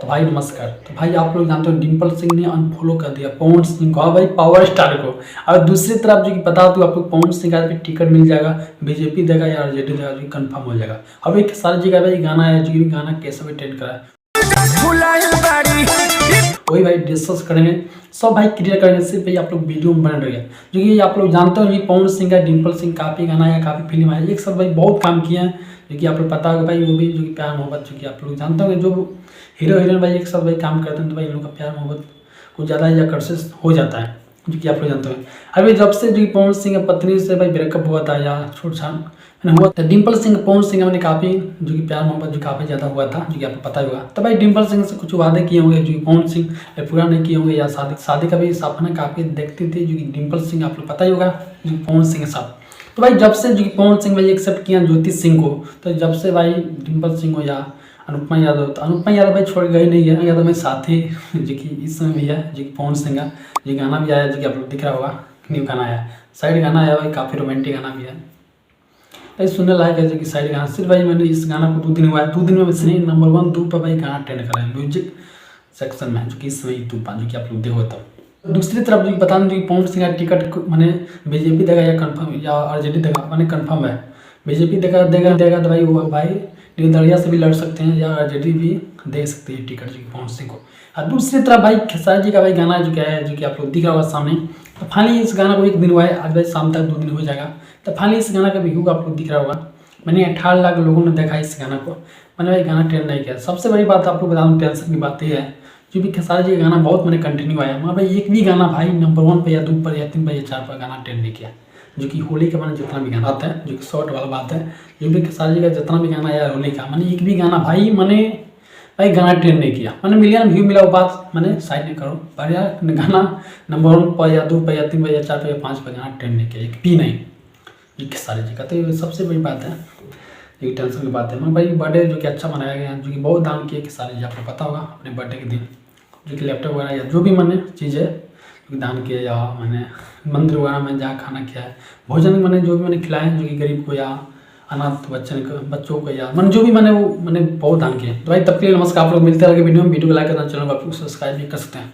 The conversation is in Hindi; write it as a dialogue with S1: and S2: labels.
S1: तो भाई नमस्कार। तो भाई आप लोग जानते हो डिम्पल सिंह ने अनफॉलो कर दिया पवन सिंह को, हाँ भाई पावर स्टार को। और दूसरी तरफ जो कि बता दूं आपको, पवन सिंह का भी टिकट मिल जाएगा, बीजेपी देगा या आरजेडी देगा, जो कंफर्म हो जाएगा। अब एक सारी जगह भाई गाना है, जो कि गाना कैसे भी ट्रेंड करा है वही भाई डिस्कस करेंगे, सब भाई क्लियर करेंगे। सिर्फ भाई आप लोग वीडियो में बने रहिए, जो कि आप लोग जानते हो ये पवन सिंह का डिम्पल सिंह काफ़ी गाना या काफ़ी फिल्म है, एक साथ भाई बहुत काम किए हैं, जो कि आप लोग पता होगा भाई। वो भी जो कि प्यार मोहब्बत, जो कि आप लोग जानते होंगे, जो हीरो हीरोइन भाई एक साथ भाई काम करते हैं, तो भाई इन लोग का प्यार मोहब्बत कुछ ज़्यादा या आकर्षित हो जाता है, जो कि आप लोग जानते हैं। अभी जब से जो कि पवन सिंह पत्नी से भाई ब्रेकअप हुआ था या छूटछाट हुआ था, डिम्पल सिंह पवन सिंह मैंने काफ़ी जो कि प्यार मोहब्बत जो काफ़ी ज़्यादा हुआ था, जो कि आपको पता ही होगा। तो भाई डिम्पल सिंह से कुछ वादे किए होंगे, जो कि पवन सिंह पूरा नहीं किए होंगे, या शादी का भी सपना काफ़ी देखती थी, जो कि डिम्पल सिंह आप लोग पता ही होगा, जो कि पवन सिंह के साथ। तो भाई जब से जो कि पवन सिंह भाई एक्सेप्ट किया ज्योति सिंह को, तो जब से भाई डिम्पल सिंह हो या अनुपमा यादव, तो अनुपमा यादव भाई छोड़ गई नहीं है, यादव में साथी जो कि इस समय भी है, जो कि पवन सिंह का ये गाना भी आया, जो कि आप लोग दिख रहा होगा, न्यू गाना आया, साइड गाना आया भाई, काफ़ी रोमांटिक गाना भी है भाई, सुनने लायक है। जो कि साइड गाना सिर्फ भाई मैंने इस गाना को 2 दिन हुआ है, 2 दिन में इसने नंबर 1 2 पर भाई गाना ट्रेंड करा है म्यूजिक सेक्शन में, जो कि इस समय यूट्यूब पर, जो कि आप लोग देखो। तब दूसरी तरफ जो बता दें, पवन सिंह का टिकट मैंने बीजेपी देगा या कन्फर्म या आरजेडी देगा, मैंने कन्फर्म है बीजेपी देगा तो भाई वो भाई निर्दलिया से भी लड़ सकते हैं, या आरजेडी भी दे सकती है टिकट जो कि पवन सिंह को। और दूसरी तरफ भाई खेसारी जी का भाई गाना जो क्या है, जो कि आप लोग दिख रहा होगा सामने। तो फाइनली इस गाना को 1 दिन हुआ है, आज भाई शाम तक 2 दिन हो जाएगा। तो फाइनली इस गाना का व्यू आप लोग दिख रहा होगा, मैंने 18 लाख लोगों ने देखा इस गाना को, मैंने भाई गाना ट्रेंड नहीं किया। सबसे बड़ी बात आप लोग बता दूँ, टेंशन की बात यह है, जो भी खेसारी जी का गाना बहुत मैंने कंटिन्यू आया, मगर भाई एक भी गाना भाई नंबर 1 पर या 2 पर या 3 पर या 4 पर गाना ट्रेंड नहीं किया। जो कि होली का मैंने जितना भी गाना आता है, जो कि शॉर्ट वाला बात है, जो भी खेसारी जी का जितना भी गाना आया होली का, मैंने एक भी गाना भाई भाई गाना ट्रेंड नहीं किया। मैंने मिलियन व्यू मिला, वो बात मैंने साइड नहीं करो, पर यार गाना नंबर 1 पर या 2 पर या 3 पर या 4 पर या 5 पर गाना ट्रेंड नहीं किया, एक भी नहीं, ये खेसारी जी का। तो ये सबसे बड़ी बात है, ये टेंशन की बात है। मैं भाई बर्थडे जो कि अच्छा मनाया गया, जो कि बहुत दान किए खेसारी जी, आपको पता होगा अपने बर्थडे के दिन, जो कि लैपटॉप वगैरह या जो भी मैंने चीज़ है जो कि दान किया, या मैंने मंदिर वगैरह में जहाँ खाना किया है, भोजन मैंने जो भी मैंने खिलाया, जो कि गरीब को या अनाथ बच्चों को, या मैंने जो भी मैंने बहुत दान किया। तो भाई तब के लिए नमस्कार, आप लोग मिलते रहे वीडियो में, वीडियो को लाइक करना, चैनल को आप लोग सब्सक्राइब भी कर सकते हैं।